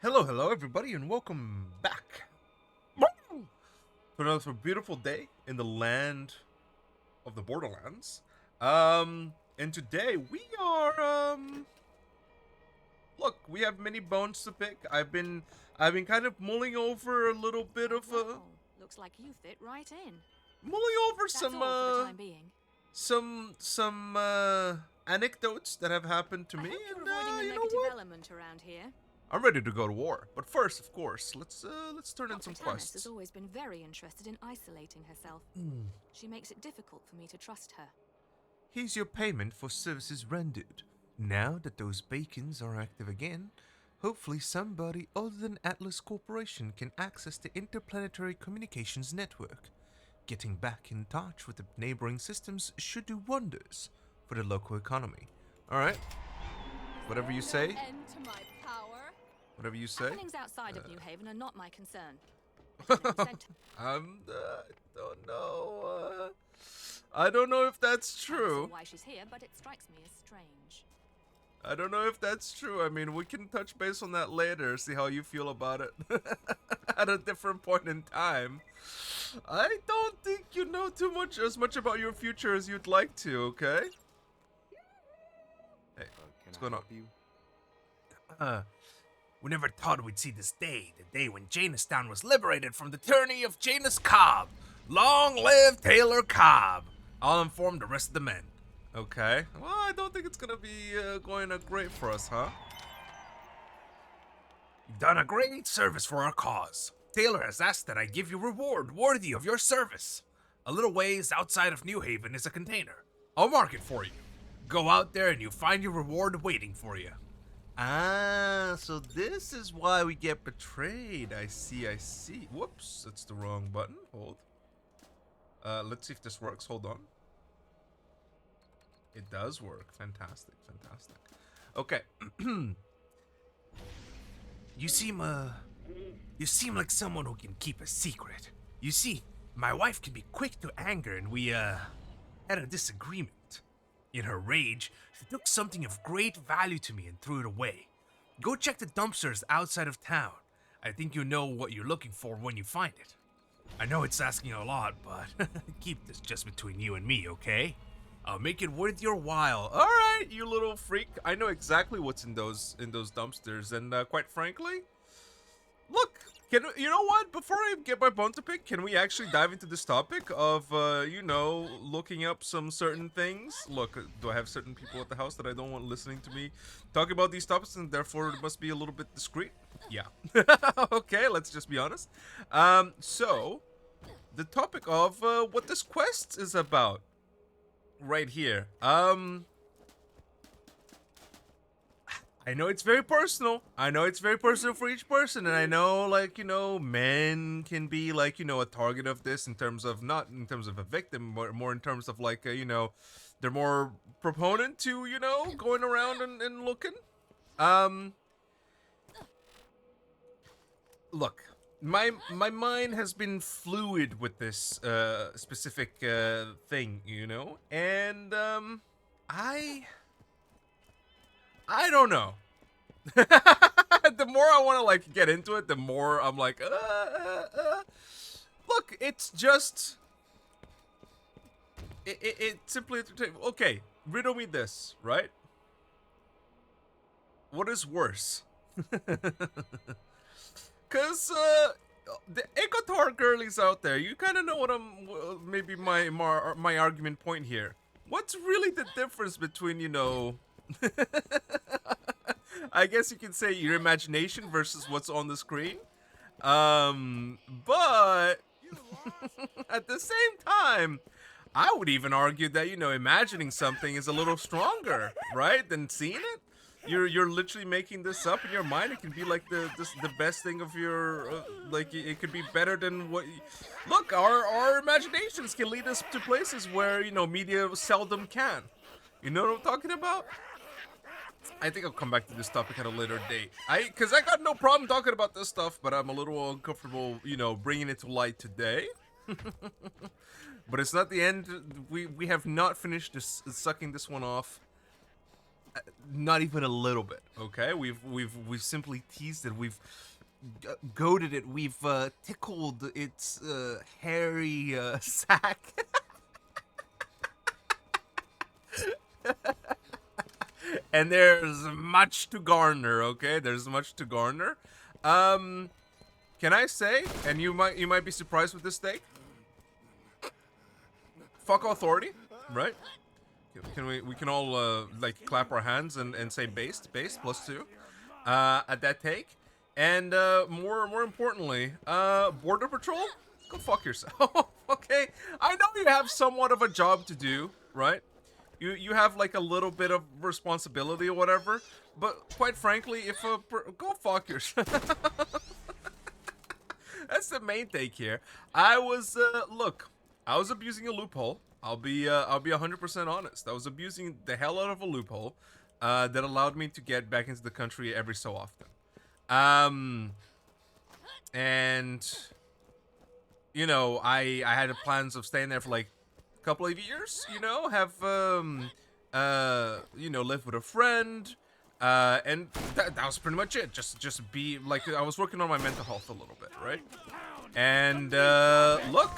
Hello everybody, and welcome back to another beautiful day in the land of the Borderlands. And today we are look, we have many bones to pick. I've been kind of mulling over a little bit of Looks like you fit right in. mulling over That's all for the time being. some anecdotes that have happened to I me, hope you're and avoiding a you know negative what? element around here. I'm ready to go to war. But first, of course, let's turn in Dr. some Tannis has quests. always been very interested in isolating herself. She makes it difficult for me to trust her. Here's your payment for services rendered. Now that those beacons are active again, hopefully somebody other than Atlas Corporation can access the interplanetary communications network. Getting back in touch with the neighboring systems should do wonders for the local economy. Alright, whatever you say. End to my power. Whatever you say. Happenings outside of New Haven are not my concern. I don't know. I don't know if that's I don't true. know why she's here, but it strikes me as strange. I don't know if that's true. I mean, we can touch base on that later, see how you feel about it at a different point in time. I don't think you know as much about your future as you'd like to, okay? Hey, what's going on? We never thought we'd see this day, the day when Janestown was liberated from the tyranny of Janus Cobb. Long live Taylor Cobb. I'll inform the rest of the men. Okay. Well, I don't think it's gonna be going great for us, huh? You've done a great service for our cause. Taylor has asked that I give you reward worthy of your service. A little ways outside of New Haven is a container. I'll mark it for you. Go out there and you'll find your reward waiting for you. Ah, so this is why we get betrayed. I see. Whoops, that's the wrong button. Hold. Let's see if this works. Hold on. It does work. Fantastic. Okay. You seem like someone who can keep a secret. You see, my wife can be quick to anger, and we had a disagreement. In her rage, she took something of great value to me and threw it away. Go check the dumpsters outside of town. I think you know what you're looking for when you find it. I know it's asking a lot, but keep this just between you and me, okay? I'll make it worth your while. All right, you little freak. I know exactly what's in those dumpsters, and quite frankly, look. You know what? Before I get my bone to pick, can we actually dive into this topic of looking up some certain things? Look, do I have certain people at the house that I don't want listening to me talk about these topics, and therefore it must be a little bit discreet? Yeah. Okay, let's just be honest. So the topic of what this quest is about. Right here. I know it's very personal. I know it's very personal for each person, and I know, like, men can be, like, a target of this in terms of, not in terms of a victim, but more in terms of, like, they're more proponent to, going around and looking. Look, my mind has been fluid with this specific thing, and I don't know. The more I want to like get into it, the more I'm like, Look, it's just it simply okay. Riddle me this, right? What is worse? Cause the Ecotar girlies out there, you kind of know what maybe my argument point here. What's really the difference between I guess you could say your imagination versus what's on the screen. But at the same time, I would even argue that imagining something is a little stronger, right, than seeing it. You're literally making this up in your mind. It can be like the best thing of your like it could be better than what. Look, our imaginations can lead us to places where media seldom can. You know what I'm talking about? I think I'll come back to this topic at a later date. Because I got no problem talking about this stuff, but I'm a little uncomfortable, bringing it to light today. But it's not the end. We have not finished sucking this one off. Not even a little bit. Okay, we've simply teased it. We've goaded it. We've tickled its hairy sack. And there's much to garner. Okay, there's much to garner. Can I say? And you might be surprised with this take. Fuck authority, right? We can all like clap our hands and say based +2 at that take. And more importantly, border patrol, go fuck yourself. Okay, I know you have somewhat of a job to do, right? You have like a little bit of responsibility or whatever, but quite frankly, if go fuck yourself. That's the main take here. I was look, I was abusing a loophole. I'll be 100% honest. I was abusing the hell out of a loophole that allowed me to get back into the country every so often. And you know, I had plans of staying there for like a couple of years. You know, have you know, live with a friend. And that was pretty much it. Just be like, I was working on my mental health a little bit, right? And look,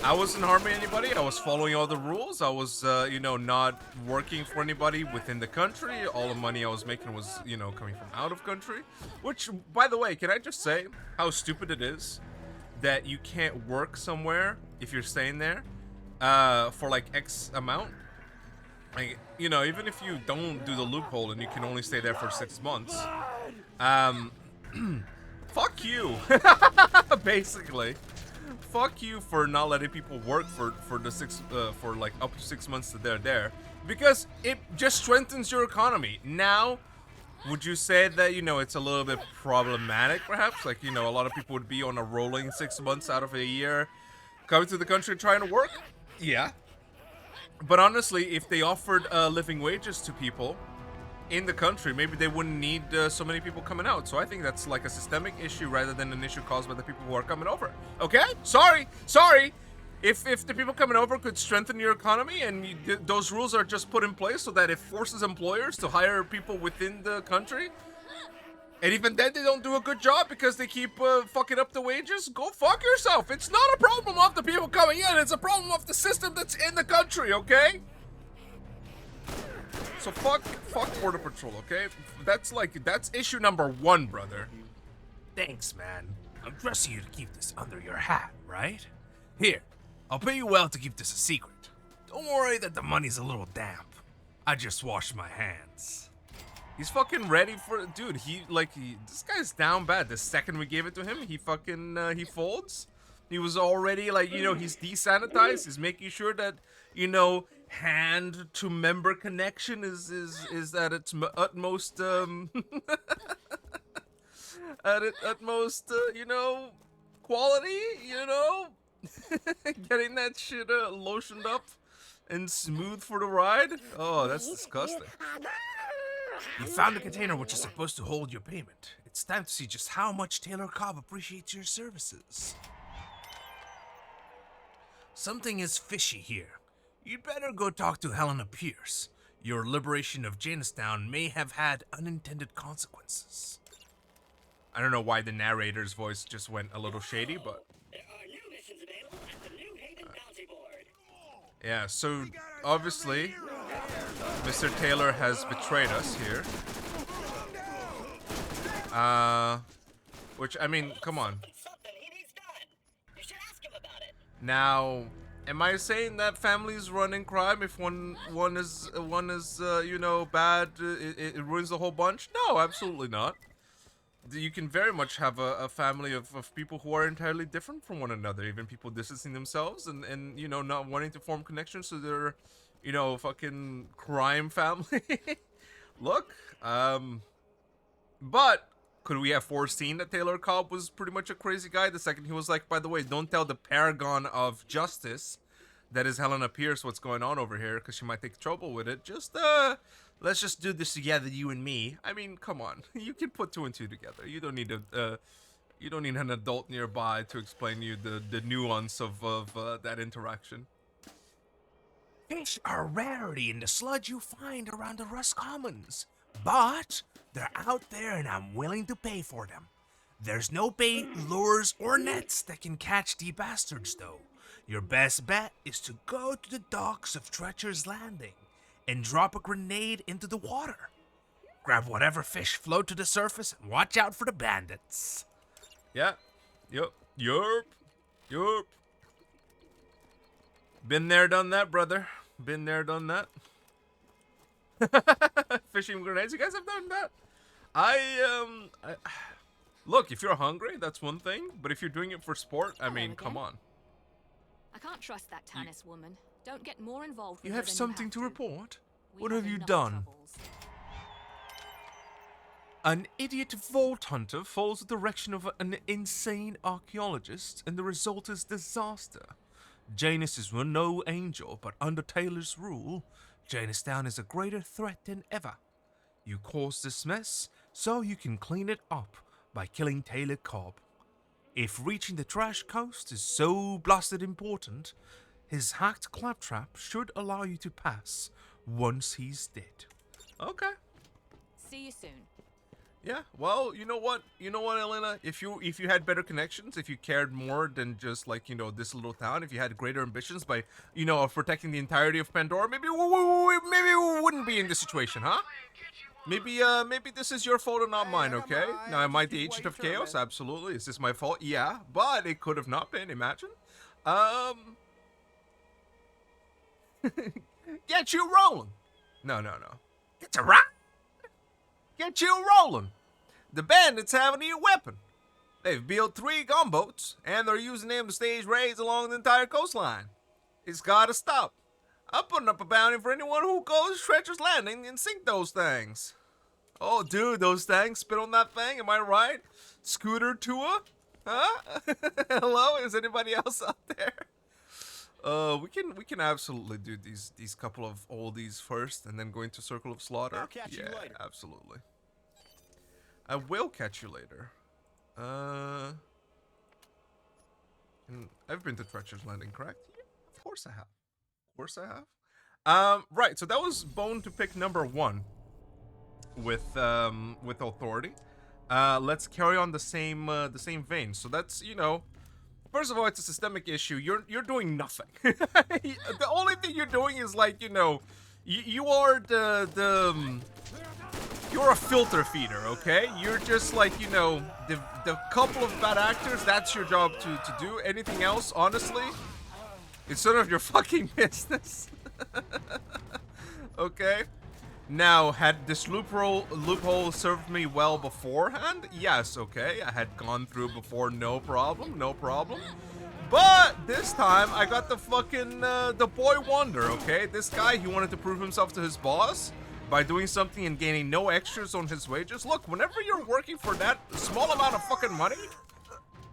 I wasn't harming anybody. I was following all the rules. I was, you know, not working for anybody within the country. All the money I was making was, you know, coming from out of country. Which, by the way, can I just say how stupid it is that you can't work somewhere if you're staying there for like X amount? Like, you know, even if you don't do the loophole and you can only stay there for 6 months, fuck you, basically. Fuck you for not letting people work for the for like up to 6 months that they're there, because it just strengthens your economy. Now, would you say that, you know, it's a little bit problematic, perhaps? Like, you know, a lot of people would be on a rolling 6 months out of a year coming to the country trying to work. Yeah. But honestly, if they offered living wages to people in the country, maybe they wouldn't need so many people coming out. So I think that's like a systemic issue rather than an issue caused by the people who are coming over. Okay? Sorry. If the people coming over could strengthen your economy, and those rules are just put in place so that it forces employers to hire people within the country, and even then they don't do a good job because they keep fucking up the wages, go fuck yourself. It's not a problem of the people coming in, it's a problem of the system that's in the country, okay? So fuck Border Patrol, okay? That's issue number 1, brother. Thanks, man. I'm trusting you to keep this under your hat, right? Here, I'll pay you well to keep this a secret. Don't worry that the money's a little damp. I just washed my hands. He's fucking ready for, dude, this guy's down bad. The second we gave it to him, he fucking, he folds. He was already, like, you know, he's desanitized. He's making sure that, you know, hand to member connection is at its utmost, utmost, you know, quality, you know? Getting that shit lotioned up and smooth for the ride. Oh, that's disgusting. You found the container which is supposed to hold your payment. It's time to see just how much Taylor Cobb appreciates your services. Something is fishy here. You'd better go talk to Helena Pierce. Your liberation of Jamestown may have had unintended consequences. I don't know why the narrator's voice just went a little shady, but... Yeah, so obviously, Mr. Taylor has betrayed us here. Which, I mean, come on. Now, am I saying that families run in crime if one is you know, bad, it ruins the whole bunch? No, absolutely not. You can very much have a family of people who are entirely different from one another, even people distancing themselves and you know, not wanting to form connections to their, you know, fucking crime family. Look, but could we have foreseen that Taylor Cobb was pretty much a crazy guy the second he was like, by the way, don't tell the paragon of justice that is Helena Pierce what's going on over here, because she might take trouble with it. Just let's just do this together, you and me. I mean, come on. You can put 2 and 2 together. You don't need you don't need an adult nearby to explain to you the nuance of that interaction. Fish are a rarity in the sludge you find around the Rust Commons. But they're out there and I'm willing to pay for them. There's no bait, lures, or nets that can catch the bastards though. Your best bet is to go to the docks of Treacher's Landing and drop a grenade into the water. Grab whatever fish float to the surface and watch out for the bandits. Yeah. Yup. Been there, done that, brother. Been there, done that. Fishing grenades. You guys have done that? Look, if you're hungry, that's one thing. But if you're doing it for sport, I mean, come on. I can't trust that Tannis woman. Don't get more involved with You her have than something you to have report? We What have you enough done? troubles. An idiot vault hunter follows the direction of an insane archaeologist, and the result is disaster. Janus is no angel, but under Taylor's rule, Janistown is a greater threat than ever. You caused this mess, so you can clean it up by killing Taylor Cobb. If reaching the trash coast is so blasted important, his hacked claptrap should allow you to pass once he's dead. Okay. See you soon. Yeah, well, you know what, Elena? If you had better connections, if you cared more than just like, this little town, if you had greater ambitions by, of protecting the entirety of Pandora, maybe we wouldn't be in this situation, huh? Maybe this is your fault and not mine, okay? Now, am I the agent of chaos? Absolutely. Is this my fault? Yeah, but it could have not been. Imagine. Get you rolling. No. Get you right. Get you rolling! The bandits have a new weapon. They've built 3 gunboats, and they're using them to stage raids along the entire coastline. It's gotta stop. I'm putting up a bounty for anyone who goes to Treacher's Landing and sink those things. Oh, dude, those things spit on that thing, am I right? Scooter Tua? Huh? Hello? Is anybody else out there? We can absolutely do these couple of oldies first, and then go into Circle of Slaughter. I'll catch you later. Absolutely. I will catch you later. I've been to Treacher's Landing, correct? Yeah, of course I have. Right. So that was bone to pick number 1 with authority. Let's carry on the same vein. So that's First of all, it's a systemic issue. You're doing nothing. The only thing you're doing is like, you are you're a filter feeder, okay? You're just like, the couple of bad actors, that's your job to do. Anything else, honestly, it's none of your fucking business. Okay? Now, had this loophole served me well beforehand? Yes, okay. I had gone through before, no problem. But this time, I got the fucking, the boy wonder, okay? This guy, he wanted to prove himself to his boss by doing something and gaining no extras on his wages. Look, whenever you're working for that small amount of fucking money,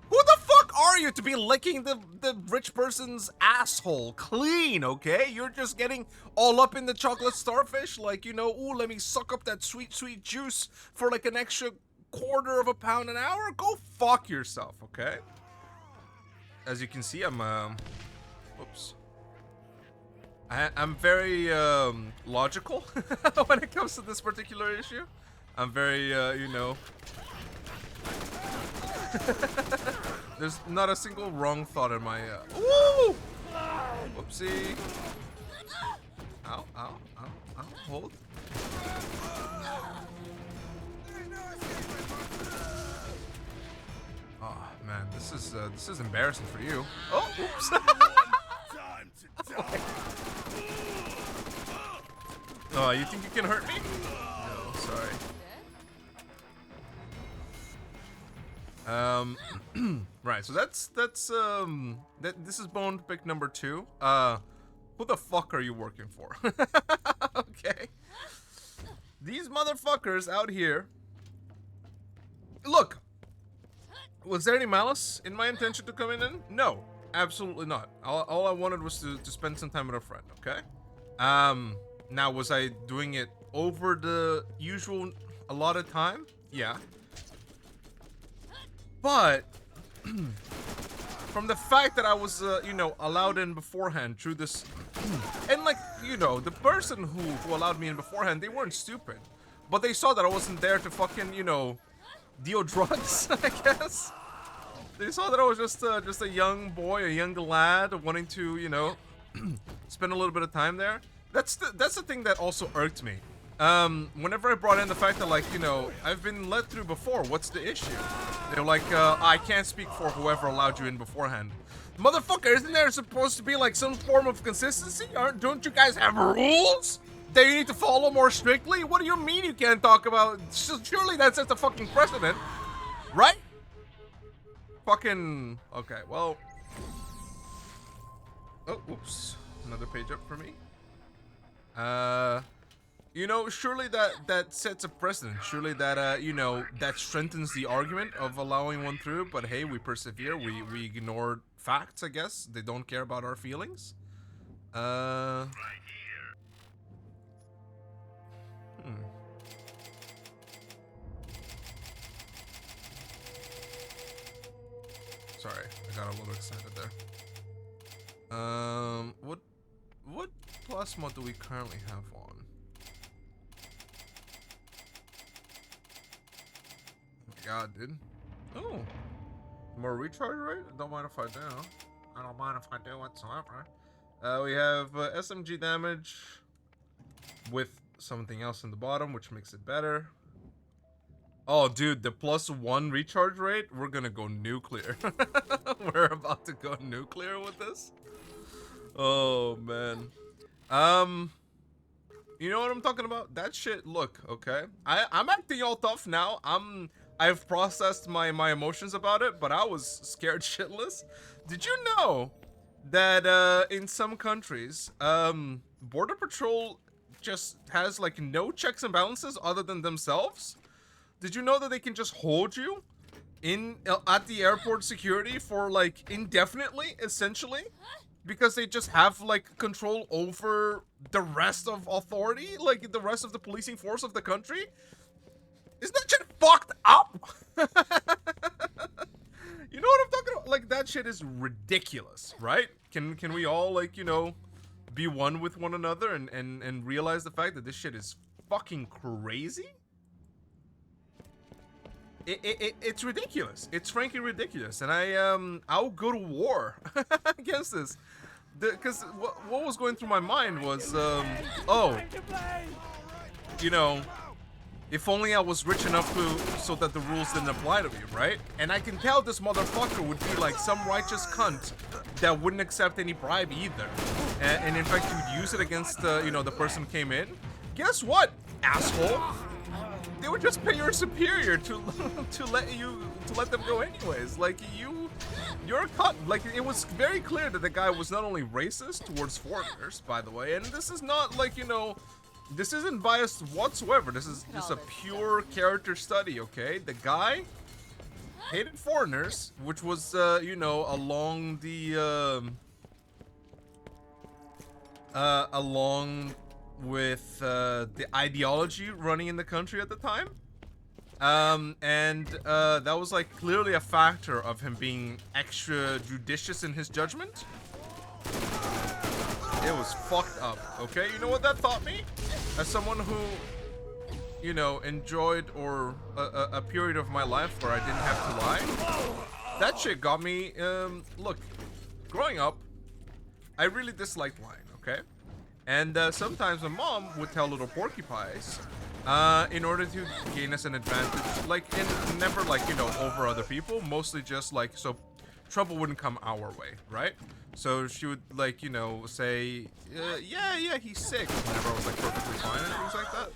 who the fuck are you to be licking the rich person's asshole clean, okay? You're just getting all up in the chocolate starfish, like, ooh, let me suck up that sweet, sweet juice for like an extra quarter of a pound an hour? Go fuck yourself, okay? As you can see, I'm very, logical when it comes to this particular issue. I'm very, there's not a single wrong thought in my, Woo! Whoopsie. Ow, hold. Oh, man, this is embarrassing for you. Oh, oops. Time to die. Oh, you think you can hurt me? No, sorry. Right, so this is bone to pick number 2. Who the fuck are you working for? Okay. These motherfuckers out here. Look, was there any malice in my intention to come in? No, absolutely not. All I wanted was to spend some time with a friend, okay? Now, was I doing it over the usual allotted time? Yeah. But from the fact that I was, allowed in beforehand through this And like, you know, the person who allowed me in beforehand, they weren't stupid. But they saw that I wasn't there to fucking, you know, deal drugs, I guess. They saw that I was just a young boy, a young lad wanting to, you know, spend a little bit of time there. That's the thing that also irked me. Whenever I brought in the fact that, like, you know, I've been let through before, what's the issue? They're like, I can't speak for whoever allowed you in beforehand. Motherfucker, isn't there supposed to be, like, some form of consistency? Don't you guys have rules that you need to follow more strictly? What do you mean you can't talk about? Surely that sets a fucking precedent, right? Fucking, okay, well. Oh, oops. Another page up for me. You know, surely that sets a precedent. Surely that, you know, that strengthens the argument of allowing one through. But hey, we persevere. We ignore facts, I guess. They don't care about our feelings. Sorry, I got a little excited there. What plasma do we currently have on? God, dude. Oh, more recharge rate? Don't mind if I do. I don't mind if I do whatsoever. We have SMG damage with something else in the bottom, which makes it better. Oh, dude, the +1 recharge rate? We're gonna go nuclear. We're about to go nuclear with this. Oh, man. You know what I'm talking about? That shit, look, okay? I'm acting all tough now. I've processed my emotions about it, but I was scared shitless. Did you know that in some countries, Border Patrol just has like no checks and balances other than themselves? Did you know that they can just hold you in at the airport security for like indefinitely, essentially? Because they just have like control over the rest of authority, like the rest of the policing force of the country? Isn't that shit fucked up? You know what I'm talking about? Like, that shit is ridiculous, right? Can we all, like, you know, be one with one another and realize the fact that this shit is fucking crazy? It's ridiculous. It's frankly ridiculous. And I'll go to war against this. Because what was going through my mind was, oh, you know, if only I was rich enough so that the rules didn't apply to me, right? And I can tell this motherfucker would be like some righteous cunt that wouldn't accept any bribe either. And in fact, he would use it against, you know, the person who came in. Guess what, asshole? They would just pay your superior to let them go anyways. Like, you're a cunt. Like, it was very clear that the guy was not only racist towards foreigners, by the way, and this is not like, you know, this isn't biased whatsoever. This is just a pure character study, okay? The guy hated foreigners, which was, you know, along with the ideology running in the country at the time. That was like clearly a factor of him being extra judicious in his judgment. It was fucked up, okay? You know what that taught me? As someone who, you know, enjoyed or a period of my life where I didn't have to lie, that shit got me, look, growing up, I really disliked lying, okay? And sometimes my mom would tell little porcupines in order to gain us an advantage, like, and never, like, you know, over other people, mostly just, like, so trouble wouldn't come our way, right? So she would, like, you know, say, yeah, he's sick, whenever I was, like, perfectly fine and things like that.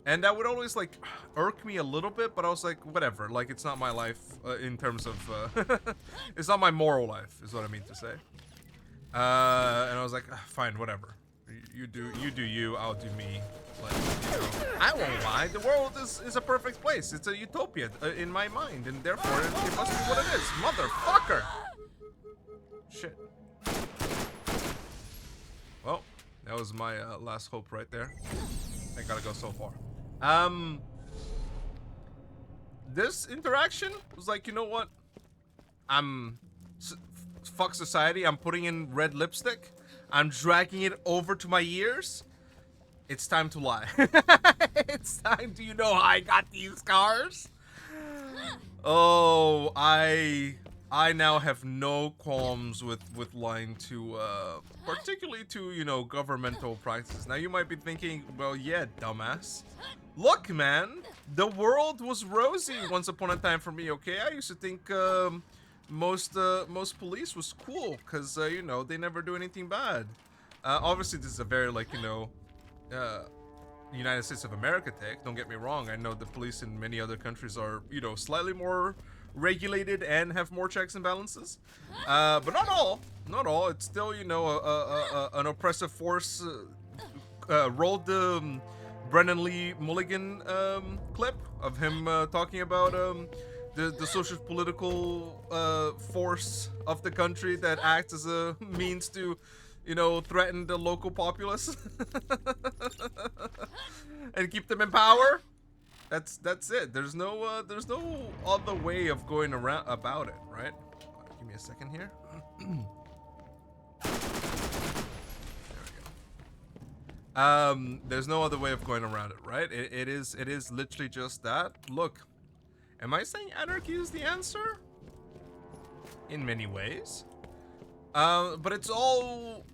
And that would always, like, irk me a little bit, but I was like, whatever, like, it's not my life in terms of, it's not my moral life, is what I mean to say. And I was like, fine, whatever. You do you, I'll do me. Like, you know, I won't lie, the world is a perfect place. It's a utopia in my mind, and therefore it must be what it is. Motherfucker! Shit. Well, that was my last hope right there. I gotta go so far. This interaction was like, you know what? Fuck society. I'm putting in red lipstick. I'm dragging it over to my ears. It's time to lie. It's time. Do you know how I got these scars? Oh, I now have no qualms with lying to, particularly to, you know, governmental practices. Now you might be thinking, well, yeah, dumbass. Look, man, the world was rosy once upon a time for me. Okay, I used to think most police was cool because you know, they never do anything bad. Obviously, this is a very, like, you know, United States of America take. Don't get me wrong. I know the police in many other countries are, you know, slightly more regulated and have more checks and balances, but not all. Not all. It's still, you know, an oppressive force. Rolled the Brennan Lee Mulligan clip of him talking about the social political force of the country that acts as a means to, you know, threaten the local populace and keep them in power. That's it. There's no other way of going around about it, right? Give me a second here. There's no other way of going around it, right? It is literally just that. Look, am I saying anarchy is the answer? In many ways. But it's all,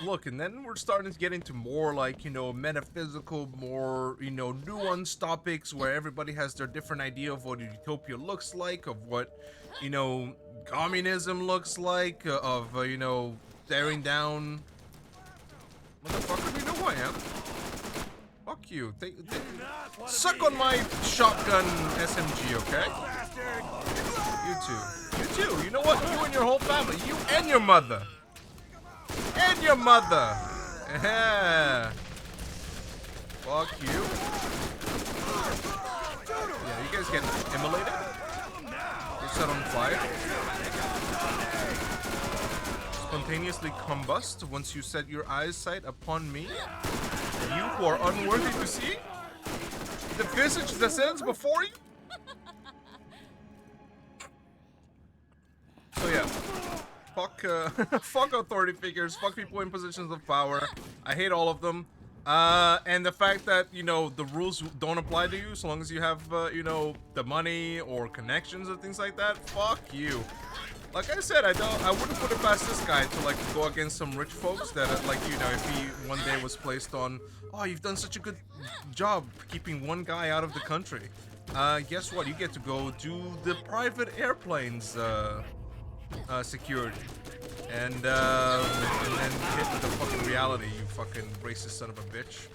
look, and then we're starting to get into more, like, you know, metaphysical, more, you know, nuanced topics where everybody has their different idea of what a utopia looks like, of what, you know, communism looks like, of, you know, staring down. Motherfucker, do you know who I am? Fuck you. Suck on my shotgun SMG, okay? You too. You too. You know what? You and your whole family. You and your mother. And your mother. Yeah. Fuck you. Yeah, you guys get immolated? You're set on fire. Spontaneously combust once you set your eyesight upon me. You who are unworthy to see the visage that stands before you. So yeah, fuck, fuck authority figures, fuck people in positions of power. I hate all of them. And the fact that, you know, the rules don't apply to you so long as you have, you know, the money or connections or things like that. Fuck you. Like I said, I wouldn't put it past this guy to, like, go against some rich folks that, like, you know, if he one day was placed on, oh, you've done such a good job keeping one guy out of the country. Guess what? You get to go do the private airplanes, security. And then hit with the fucking reality, you fucking racist son of a bitch.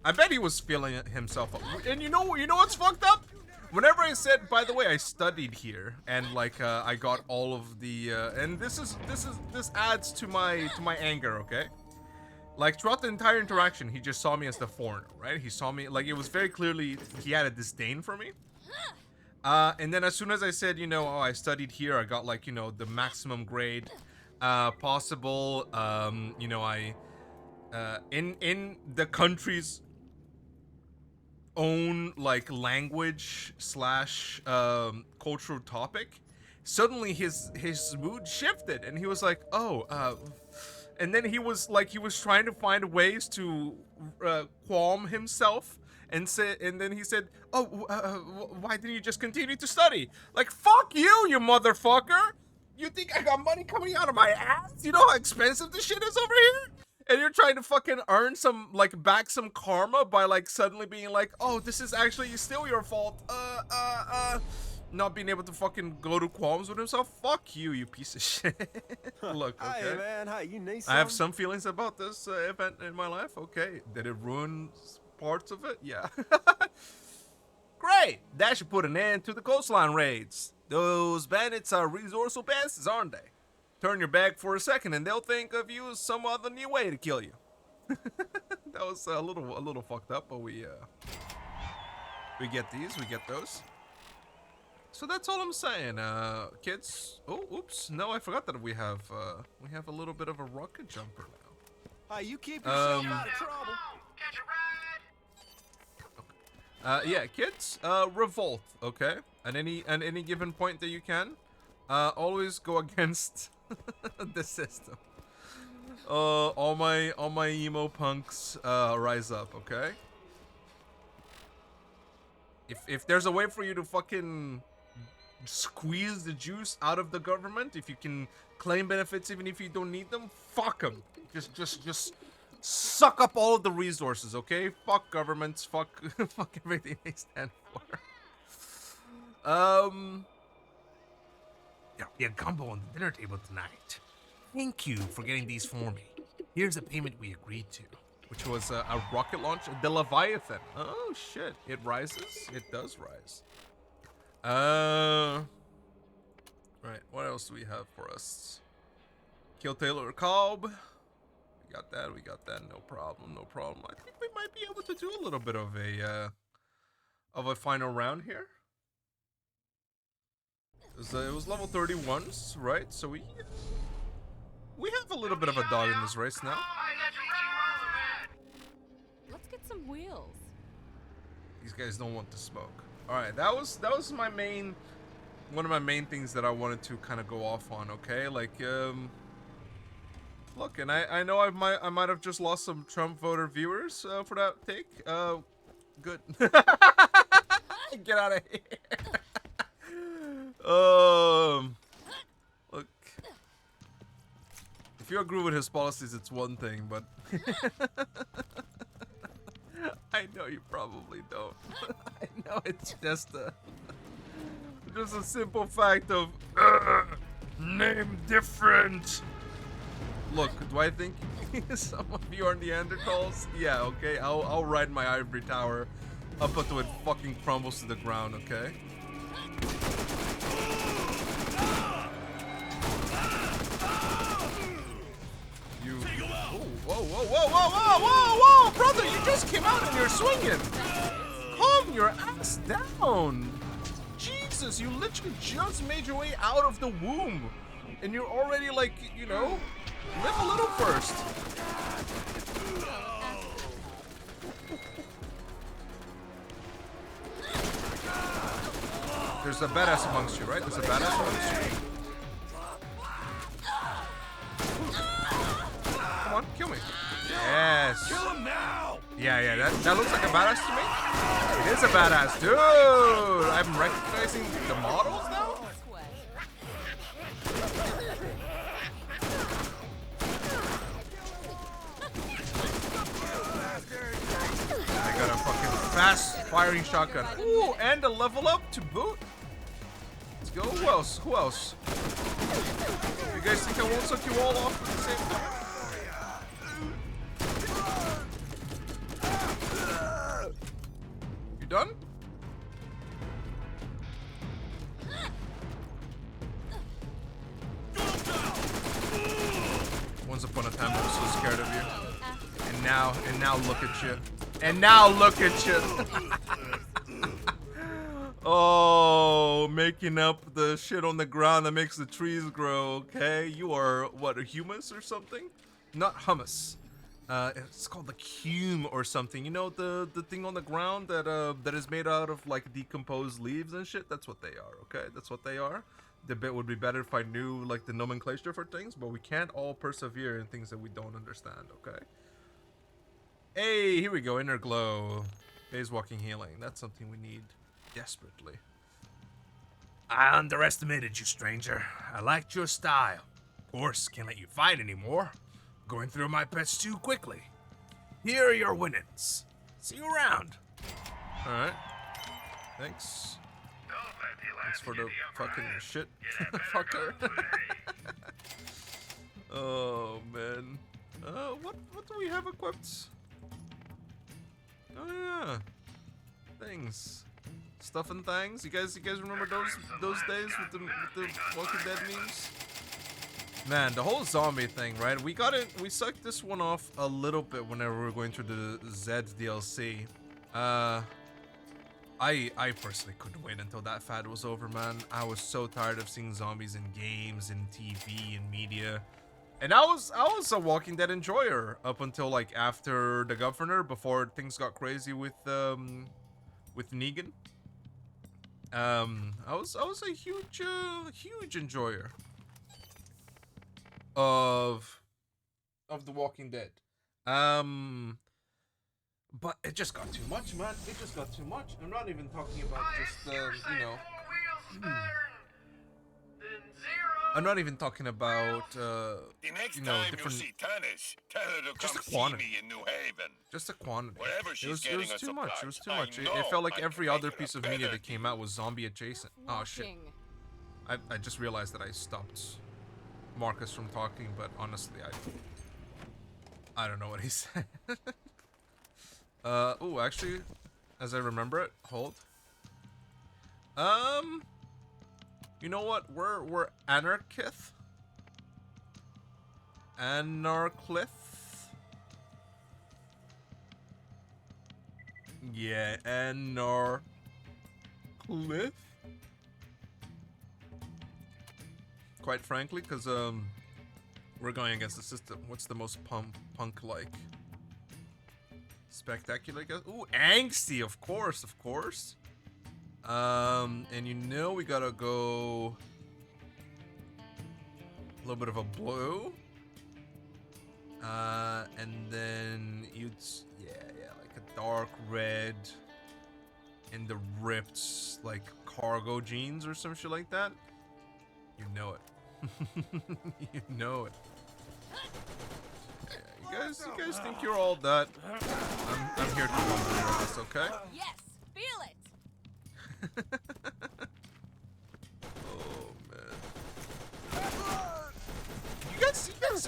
I bet he was feeling himself up. And you know what's fucked up? Whenever I said, by the way, I studied here, and like I got all of the and this adds to my anger, okay? Like throughout the entire interaction, he just saw me as the foreigner, right? He saw me, like, it was very clearly he had a disdain for me. And then as soon as I said, you know, oh, I studied here, I got, like, you know, the maximum grade possible. You know, I in the country's own, like, language slash cultural topic, suddenly his mood shifted and he was like, oh, and then he was trying to find ways to calm himself and then he said, oh, why didn't you just continue to study? Like, fuck you, you motherfucker. You think I got money coming out of my ass? You know how expensive this shit is over here? And you're trying to fucking earn some, like, back some karma by, like, suddenly being like, oh, this is actually still your fault. Not being able to fucking go to qualms with himself. Fuck you, you piece of shit. Look, okay. Hey, man, hey, you need I have some feelings about this event in my life. Okay. Did it ruin parts of it? Yeah. Great. That should put an end to the coastline raids. Those bandits are resourceful bastards, aren't they? Turn your back for a second and they'll think of you as some other new way to kill you. That was a little fucked up, but we get these, we get those. So that's all I'm saying, kids. Oh, oops. No, I forgot that we have a little bit of a rocket jumper now. Hey, you keep yourself out of trouble. Yeah, kids, revolt, okay? At any given point that you can, always go against the system. All my emo punks, rise up, okay? If there's a way for you to fucking squeeze the juice out of the government, if you can claim benefits even if you don't need them, fuck them. Just suck up all of the resources, okay? Fuck governments, fuck fuck everything they stand for. There'll be a gumbo on the dinner table tonight. Thank you for getting these for me. Here's the payment we agreed to. Which was a rocket launch, the Leviathan. Oh shit, it rises. It does rise. Right. What else do we have for us? Kill Taylor Cobb. We got that. We got that. No problem. No problem. I think we might be able to do a little bit of a final round here. It was level 31s, right? So we have a little bit of a dog in this race now. Let's get some wheels. These guys don't want to smoke. All right, that was my main, one of my main things that I wanted to kind of go off on. Okay, like look, and I know I might have just lost some Trump voter viewers for that take. Good. Get out of here. Look, if you agree with his policies, it's one thing, but I know you probably don't. I know it's just a simple fact of name different. Look, do I think some of you are Neanderthals? Yeah, okay. I'll ride my ivory tower up until it fucking crumbles to the ground, okay? You. Whoa, whoa, whoa, whoa, whoa, whoa, whoa, whoa, brother! You just came out and you're swinging. Calm your ass down. Jesus, you literally just made your way out of the womb, and you're already like, you know, live a little first. There's a badass amongst you, right? There's a badass amongst you. Come on, kill me. Yes. Kill him now! Yeah, that looks like a badass to me. It is a badass, dude. I'm recognizing the models now. I got a fucking fast firing shotgun. Ooh, and a level up to boot. Let's go. Who else? Who else? You guys think I won't suck you all off at the same time? You done? Once upon a time I was so scared of you. And now look at you. And now look at you. Oh, making up the shit on the ground that makes the trees grow, okay? You are, what, a humus or something? Not hummus. It's called the cume or something. You know, the thing on the ground that that is made out of, like, decomposed leaves and shit? That's what they are, okay? That's what they are. The bit would be better if I knew, like, the nomenclature for things, but we can't all persevere in things that we don't understand, okay? Hey, here we go, inner glow. Phase walking healing. That's something we need desperately. I underestimated you, stranger. I liked your style. Of course, can't let you fight anymore. Going through my pets too quickly. Here are your winnings. See you around. Alright. Thanks. Thanks for the fucking shit, fucker. Oh, man. What do we have equipped? Oh, yeah. Things. Stuff and things. You guys remember those days with the Walking Dead memes? Man, the whole zombie thing, right? We sucked this one off a little bit whenever we were going through the Zed's DLC. I personally couldn't wait until that fad was over, man. I was so tired of seeing zombies in games and TV and media. And I was a Walking Dead enjoyer up until like after the governor, before things got crazy with Negan. I was a huge enjoyer of of The Walking Dead. But it just got too much, man. It just got too much. I'm not even talking about just, you know. I'm not even talking about, The next you know, time you different. see Tannis, tell her to Just come the see quantity. me in New Haven. Just the quantity. Wherever It she's was getting her too much. It was supplies, too I much. It know felt like I every can other make it a piece of media better that came out was zombie adjacent. Oh shit. I just realized that I stopped Marcus from talking, but honestly, I don't know what he said. Oh, actually, as I remember it, hold. You know what? We're anarchith. Anarchlith. Yeah, anarchlith. Quite frankly, because we're going against the system. What's the most punk-like? Spectacular, I guess. Ooh, angsty, of course, of course. And you know we gotta go a little bit of a blue. And then you'd, yeah, like a dark red in the ripped, like, cargo jeans or some shit like that. You know it. You know it. Yeah, you guys think you're all that? I'm here to wonder your ass, okay? Yes, feel it. Oh man.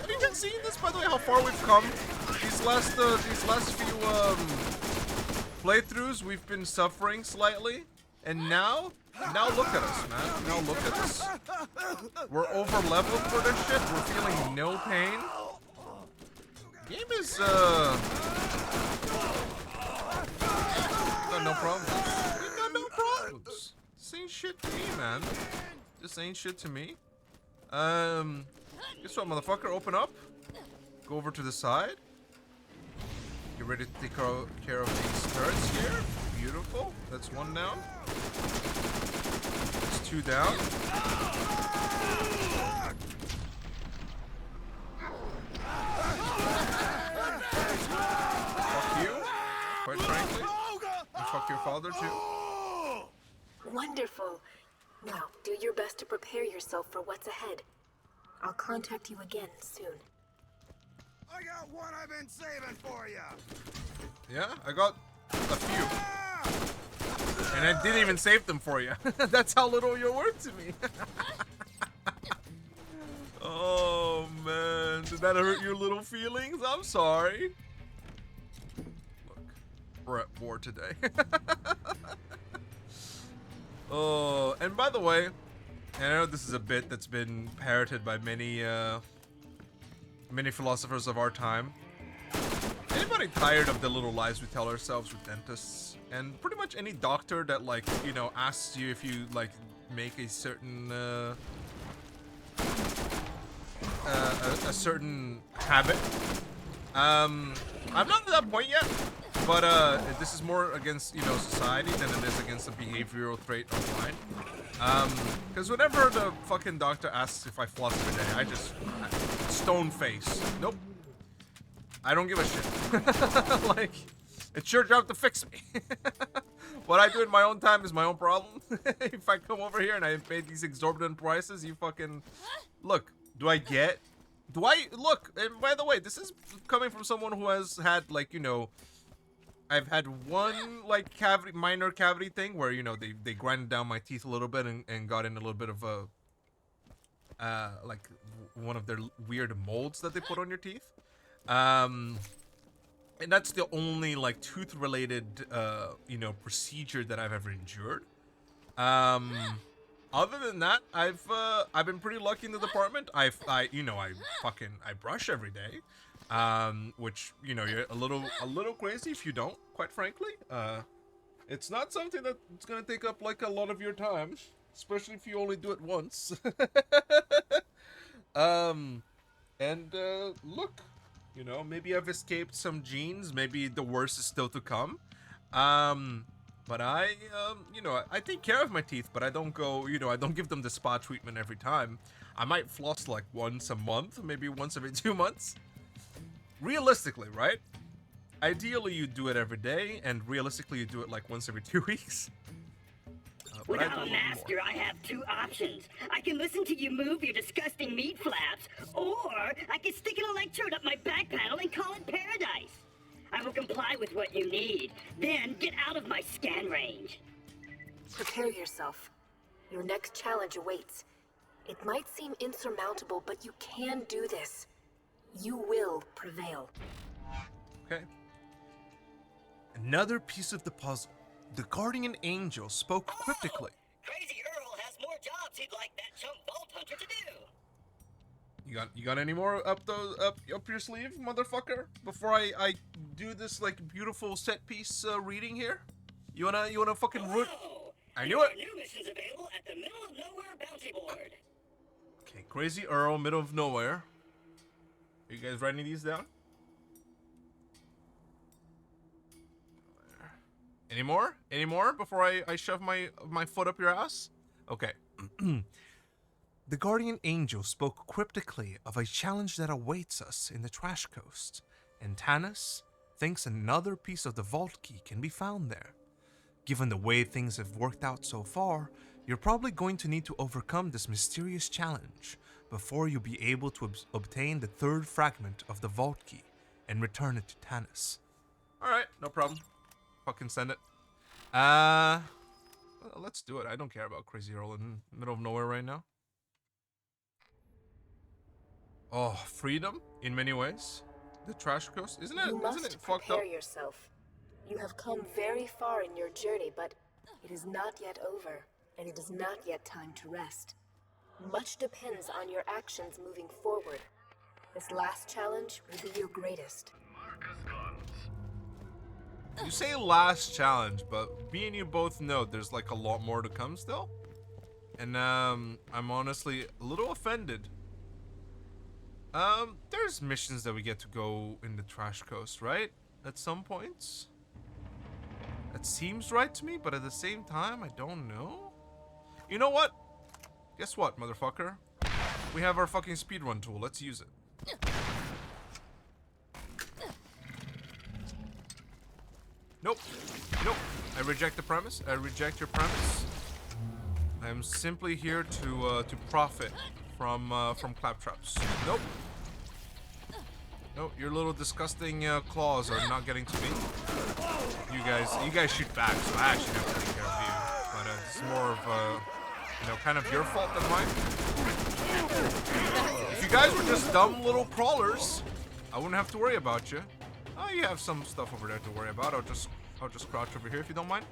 Have you guys seen this, by the way, how far we've come? These last few playthroughs, we've been suffering slightly, and now look at us, man. Now look at us. We're over leveled for this shit. We're feeling no pain. Game is got no problems. We got no problems. This ain't shit to me, man. This ain't shit to me. Guess what, motherfucker? Open up. Go over to the side. Get ready to take care of these turrets here. Beautiful. That's one down. That's two down. Fuck you. Quite frankly. And fuck your father too. Wonderful. Now, do your best to prepare yourself for what's ahead. I'll contact you again soon. I got one I've been saving for you. Yeah, I got a few. And I didn't even save them for you. That's how little you're worth to me. Oh, man. Did that hurt your little feelings? I'm sorry. Look, we're at war today. Oh, and by the way, and I know this is a bit that's been parroted by many philosophers of our time. Anybody tired of the little lies we tell ourselves with dentists? And pretty much any doctor that, like, you know, asks you if you, like, make a certain, a certain habit. I'm not at that point yet, but, this is more against, you know, society than it is against a behavioral trait of mine. Because whenever the fucking doctor asks if I floss every day, I just stone face. Nope. I don't give a shit. Like, it's your job to fix me. What I do in my own time is my own problem. If I come over here and I pay these exorbitant prices, you fucking... Look, do I look, and by the way, this is coming from someone who has had, like, you know, I've had one, like, minor cavity thing where, you know, they grinded down my teeth a little bit and got in a little bit of a, like, one of their weird molds that they put on your teeth. And that's the only, like, tooth-related, you know, procedure that I've ever endured. Other than that, I've been pretty lucky in the department. I brush every day. Which, you know, you're a little crazy if you don't, quite frankly. It's not something that's gonna take up, like, a lot of your time, especially if you only do it once. Look, you know, maybe I've escaped some genes, maybe the worst is still to come. But you know, I take care of my teeth, but I don't go, you know, I don't give them the spa treatment every time. I might floss, like, once a month, maybe once every 2 months. realistically, right? Ideally, you do it every day, and realistically, you do it like once every 2 weeks. But I do Without a a little master, I have two options. I can listen to you move your disgusting meat flaps, or I can stick an electrode up my back panel and call it paradise. I will comply with what you need, then get out of my scan range. Prepare yourself. Your next challenge awaits. It might seem insurmountable, but you can do this. You will prevail. Okay. Another piece of the puzzle. The guardian angel spoke cryptically. Crazy Earl has more jobs he'd like that chump vault hunter to do. You got any more up your sleeve, motherfucker? Before I do this like beautiful set piece reading here? You wanna fucking root? Oh, I knew it. new missions available at the middle of nowhere bounty board. Okay, Crazy Earl, middle of nowhere. Are you guys writing these down? Any more? Any more before I shove my foot up your ass? Okay. The guardian angel spoke cryptically of a challenge that awaits us in the Trash Coast, and Tanis thinks another piece of the vault key can be found there. Given the way things have worked out so far, you're probably going to need to overcome this mysterious challenge before you'll be able to obtain the third fragment of the vault key and return it to Tanis. Alright, no problem. Fucking send it. Let's do it. I don't care about Crazy Earl in the middle of nowhere right now. Oh, freedom in many ways. The Trash Coast, isn't it fucked up? Prepare yourself. You have come very far in your journey, but it is not yet over, and it is not yet time to rest. Much depends on your actions moving forward. This last challenge will be your greatest. You say last challenge, but me and you both know there's like a lot more to come still. And I'm honestly a little offended. There's missions that we get to go in the Trash Coast, right? At some points. That seems right to me, but at the same time, I don't know. You know what? Guess what, motherfucker? We have our fucking speedrun tool. Let's use it. Nope. Nope. I reject the premise. I reject your premise. I am simply here to profit from claptraps. Nope. Nope. Your little disgusting claws are not getting to me. You guys shoot back, so I actually have to take care of you. But it's more of kind of your fault than mine. If you guys were just dumb little crawlers, I wouldn't have to worry about you. Oh, you have some stuff over there to worry about. I'll just crouch over here if you don't mind.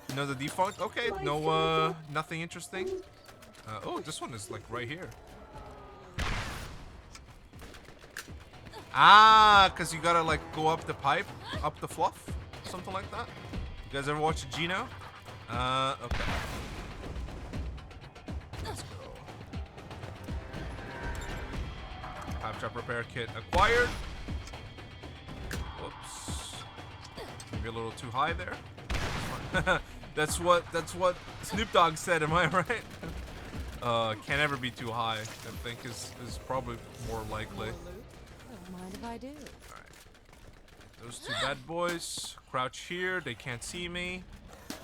You know the default? Okay, no, nothing interesting. Oh, this one is like right here. Ah, because you gotta like go up the pipe, up the fluff, something like that. You guys ever watch Gino? Okay. Let's go. Claptrap repair kit acquired. Whoops. Maybe a little too high there. That's what Snoop Dogg said, am I right? Can't ever be too high, I think is probably more likely. Don't mind if I do. Alright. Those two bad boys. Crouch here, they can't see me.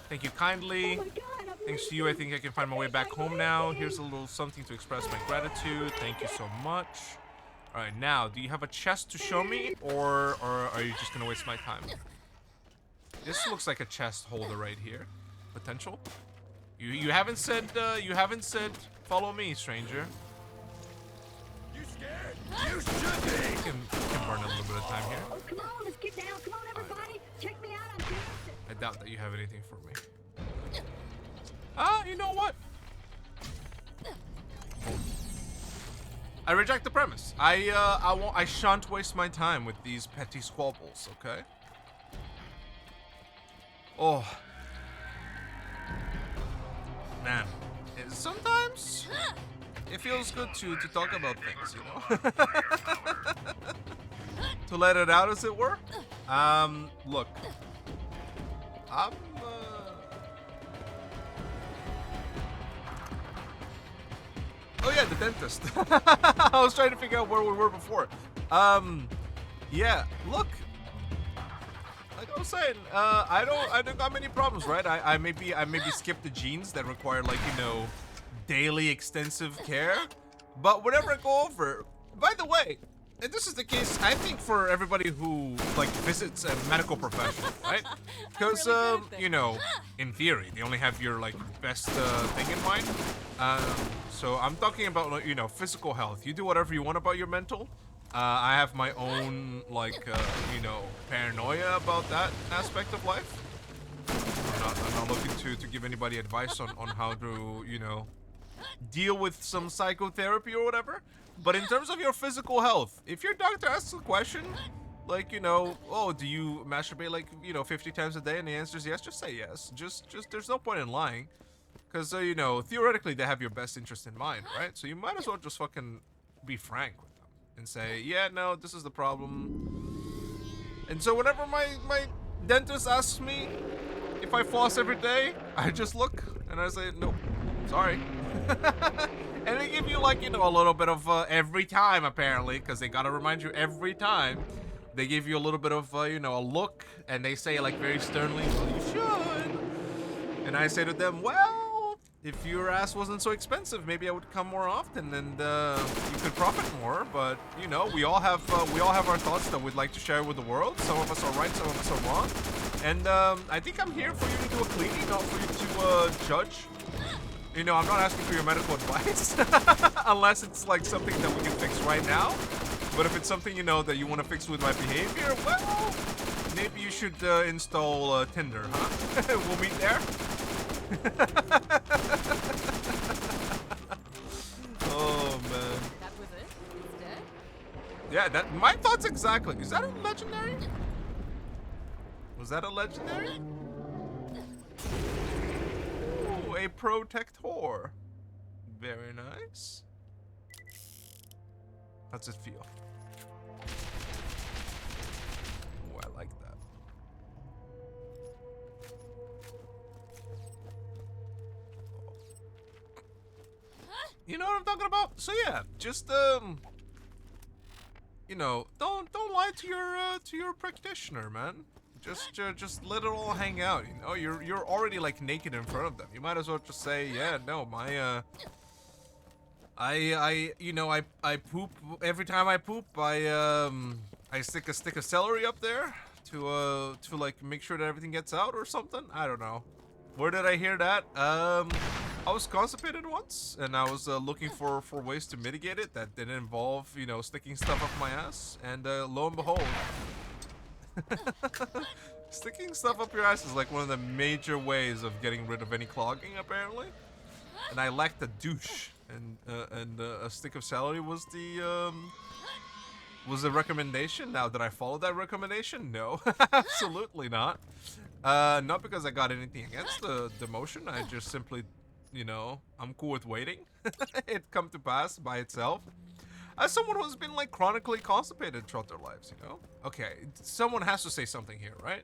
Thank you kindly. Thanks to you, I think I can find my way back home now. Here's a little something to express my gratitude. Thank you so much. Alright, now, do you have a chest to show me? Or are you just gonna waste my time? This looks like a chest holder right here. Potential. You haven't said follow me, stranger. You scared? You should be! You can burn a little bit of time here. Oh, come on, let's get down. Come on, everybody. Check me out. I'm dancing. I doubt that you have anything for me. You know what? I reject the premise. I shan't waste my time with these petty squabbles, okay? Oh. Man. Sometimes it feels good to talk about things, you know? To let it out, as it were. Look. Oh yeah, the dentist. I was trying to figure out where we were before. Yeah, look. Like I was saying, I don't got many problems, right? I maybe skip the genes that require, like, you know, daily extensive care. But whenever I go over, by the way, and this is the case, I think, for everybody who, like, visits a medical professional, right? Because, you know, in theory, they only have your, like, best thing in mind. So I'm talking about, like, you know, physical health. You do whatever you want about your mental. I have my own, like, you know, paranoia about that aspect of life. I'm not looking to give anybody advice on how to, you know, deal with some psychotherapy or whatever. But in terms of your physical health, if your doctor asks a question, like, you know, oh, do you masturbate, like, you know, 50 times a day? And the answer is yes, just say yes. Just there's no point in lying. Because, you know, theoretically, they have your best interest in mind, right? So you might as well just fucking be frank with them and say, yeah, no, this is the problem. And so whenever my dentist asks me if I floss every day, I just look and I say, nope, sorry. And they give you, like, you know, a little bit of every time, apparently, because they gotta remind you every time. They give you a little bit of, you know, a look, and they say, like, very sternly, well, you should. And I say to them, well, if your ass wasn't so expensive, maybe I would come more often, and you could profit more. But, you know, we all have our thoughts that we'd like to share with the world. Some of us are right, some of us are wrong. And I think I'm here for you to do a cleaning, not for you to judge. You know, I'm not asking for your medical advice, unless it's, like, something that we can fix right now. But if it's something, you know, that you want to fix with my behavior, well, maybe you should install Tinder, huh? We'll meet there. Oh, man. That was it? Instead? Yeah, that, my thoughts exactly. Is that a legendary? Was that a legendary? Ooh, a protector. Very nice. How's it feel? Ooh, I like that. You know what I'm talking about? So yeah, just you know, don't lie to your practitioner, man. Just let it all hang out. You know, you're already, like, naked in front of them. You might as well just say, yeah, no, my you know, I poop every time I poop. I stick a stick of celery up there to like make sure that everything gets out or something. I don't know. Where did I hear that? I was constipated once, and I was looking for ways to mitigate it that didn't involve, you know, sticking stuff up my ass. And lo and behold, sticking stuff up your ass is like one of the major ways of getting rid of any clogging, apparently. And I lacked a douche, and a stick of celery was the recommendation. Now, did I follow that recommendation? No, absolutely not. Not because I got anything against the motion. I just simply, you know, I'm cool with waiting. It come to pass by itself. As someone who's been, like, chronically constipated throughout their lives, you know? Okay, someone has to say something here, right?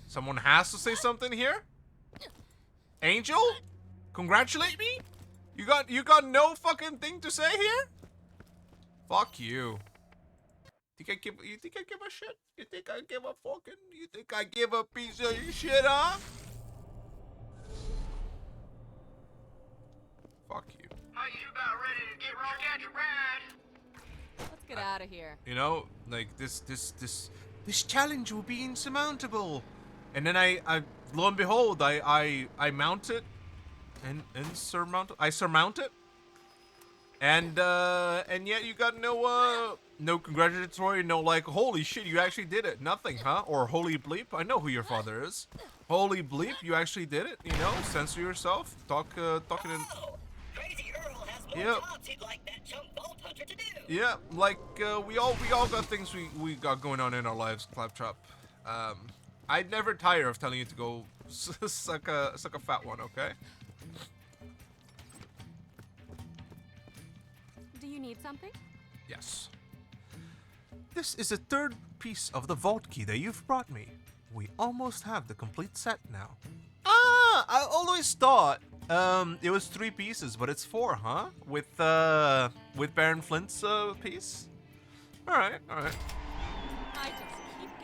Someone has to say something here? Angel? Congratulate me? You got no fucking thing to say here? Fuck you. You think I give a shit? You think I give a piece of shit, huh? Fuck you. Are you about ready to get wrong at your ride? Let's get out of here. You know, like, this challenge will be insurmountable. And then I lo and behold, I mount it and I surmount it. And yet you got no congratulatory, no, like, holy shit, you actually did it. Nothing, huh? Or holy bleep, I know who your father is. Holy bleep, you actually did it, you know? Censor yourself. Talking in... Crazy Earl has more Yep. jobs he'd like that chump Vault Hunter to do. Yeah, like, we all got things we got going on in our lives, Claptrap. I'd never tire of telling you to go suck a fat one, okay? Do you need something? Yes. This is the third piece of the vault key that you've brought me. We almost have the complete set now. Ah, I always thought it was 3 pieces, but it's 4, huh? With Baron Flint's piece. All right.